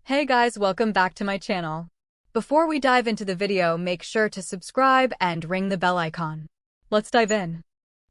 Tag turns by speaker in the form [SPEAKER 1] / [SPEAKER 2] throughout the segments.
[SPEAKER 1] Hey guys, welcome back to my channel. Before we dive into the video, make sure to subscribe and ring the bell icon. Let's dive in.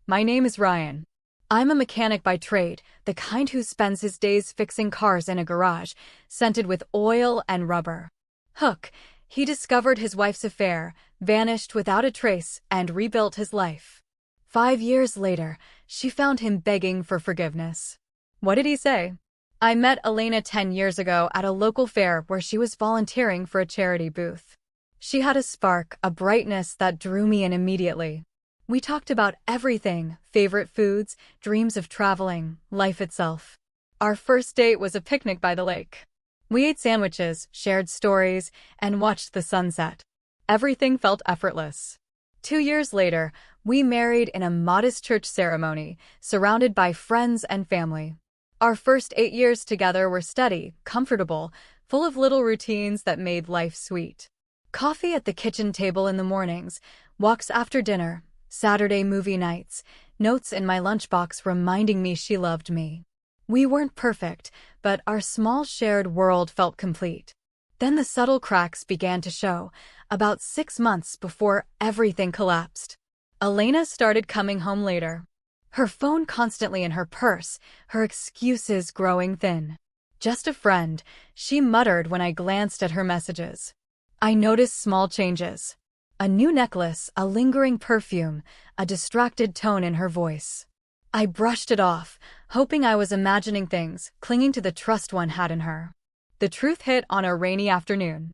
[SPEAKER 1] My name is Ryan. I'm a mechanic by trade, the kind who spends his days fixing cars in a garage, scented with oil and rubber. Hook, he discovered his wife's affair, vanished without a trace, and rebuilt his life. 5 years later, she found him begging for forgiveness. What did he say? I met Elena 10 years ago at a local fair where she was volunteering for a charity booth. She had a spark, a brightness that drew me in immediately. We talked about everything: favorite foods, dreams of traveling, life itself. Our first date was a picnic by the lake. We ate sandwiches, shared stories, and watched the sunset. Everything felt effortless. 2 years later, we married in a modest church ceremony, surrounded by friends and family. Our first 8 years together were steady, comfortable, full of little routines that made life sweet. Coffee at the kitchen table in the mornings, walks after dinner, Saturday movie nights, notes in my lunchbox reminding me she loved me. We weren't perfect, but our small shared world felt complete. Then the subtle cracks began to show, about 6 months before everything collapsed. Elena started coming home later. Her phone constantly in her purse, her excuses growing thin. Just a friend, she muttered when I glanced at her messages. I noticed small changes. A new necklace, a lingering perfume, a distracted tone in her voice. I brushed it off, hoping I was imagining things, clinging to the trust one had in her. The truth hit on a rainy afternoon.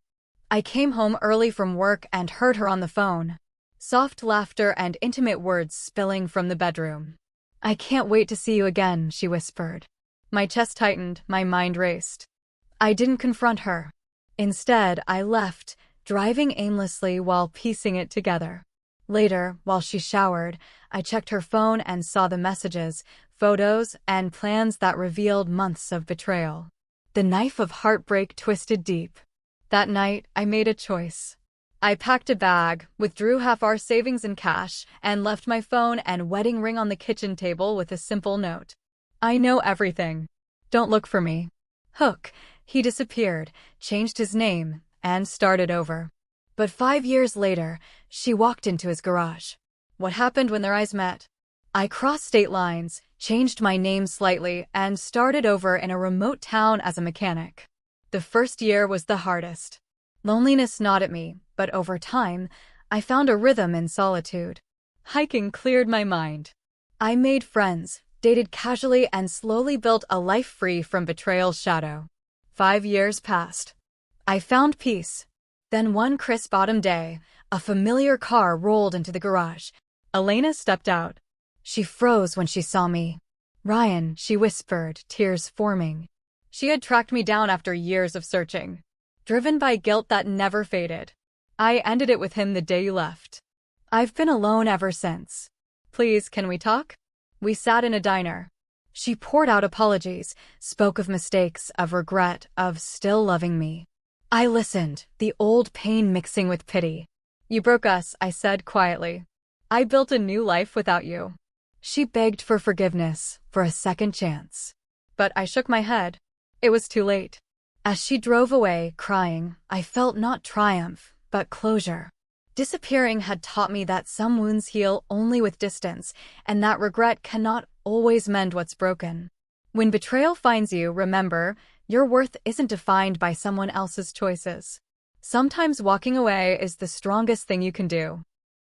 [SPEAKER 1] I came home early from work and heard her on the phone. Soft laughter and intimate words spilling from the bedroom. "I can't wait to see you again," she whispered. My chest tightened, my mind raced. I didn't confront her. Instead, I left, driving aimlessly while piecing it together. Later, while she showered, I checked her phone and saw the messages, photos, and plans that revealed months of betrayal. The knife of heartbreak twisted deep. That night, I made a choice. I packed a bag, withdrew half our savings in cash, and left my phone and wedding ring on the kitchen table with a simple note. I know everything. Don't look for me. Hook, he disappeared, changed his name, and started over. But 5 years later, she walked into his garage. What happened when their eyes met? I crossed state lines, changed my name slightly, and started over in a remote town as a mechanic. The first year was the hardest. Loneliness gnawed at me, but over time, I found a rhythm in solitude. Hiking cleared my mind. I made friends, dated casually, and slowly built a life free from betrayal's shadow. 5 years passed. I found peace. Then one crisp autumn day, a familiar car rolled into the garage. Elena stepped out. She froze when she saw me. "Ryan," she whispered, tears forming. She had tracked me down after years of searching. Driven by guilt that never faded. "I ended it with him the day you left. I've been alone ever since. Please, can we talk?" We sat in a diner. She poured out apologies, spoke of mistakes, of regret, of still loving me. I listened, the old pain mixing with pity. "You broke us," I said quietly. "I built a new life without you." She begged for forgiveness, for a second chance. But I shook my head. It was too late. As she drove away, crying, I felt not triumph, but closure. Disappearing had taught me that some wounds heal only with distance, and that regret cannot always mend what's broken. When betrayal finds you, remember, your worth isn't defined by someone else's choices. Sometimes walking away is the strongest thing you can do.